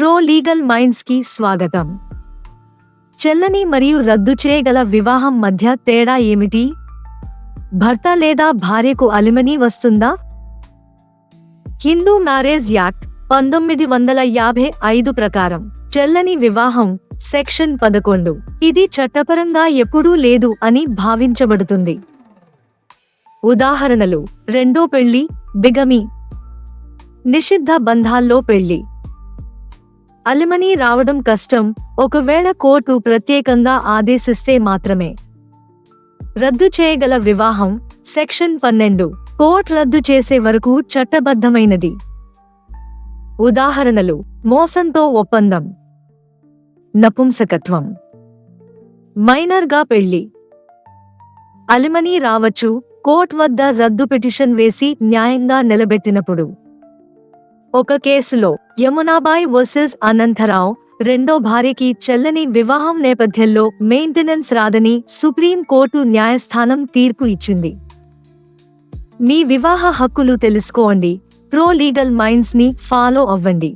Pro legal minds కి స్వాగతం. చెల్లని మరియు రద్దు చేయగల వివాహం మధ్య తేడా ఏమిటి? భర్త లేదా భార్యకు అలిమనీ వస్తుందా? హిందూ మ్యారేజ్ యాక్ట్ 1955 ప్రకారం చెల్లని వివాహం సెక్షన్ 11 ఇది చట్టపరంగా ఎప్పుడూ లేదు అని భావించబడుతుంది. ఉదాహరణలు: రెండో పెళ్లి, బిగమీ, నిషిద్ధ బంధాల్లో పెళ్లి. అలిమనీ రావడం కష్టం, ఒకవేళ కోర్టు ప్రత్యేకంగా ఆదేశిస్తే మాత్రమే. రద్దు చేయగల వివాహం సెక్షన్ 12 కోర్టు రద్దు చేసే వరకు చట్టబద్ధమైనది. ఉదాహరణలు: మోసంతో ఒప్పందం, నపుంసకత్వం, మైనర్గా పెళ్లి. అలిమనీ రావచ్చు కోర్టు వద్ద రద్దు పిటిషన్ వేసి న్యాయంగా నిలబెట్టినప్పుడు. ఒక కేసులో యమునాబాయి వర్సెస్ అనంతరావు రెండో భార్యకి చెల్లని వివాహం నేపథ్యంలో మెయింటెనెన్స్ రాదని సుప్రీం కోర్టు న్యాయస్థానం తీర్పు ఇచ్చింది. మీ వివాహ హక్కులు తెలుసుకోండి. ప్రో లీగల్ మైండ్స్ ని ఫాలో అవ్వండి.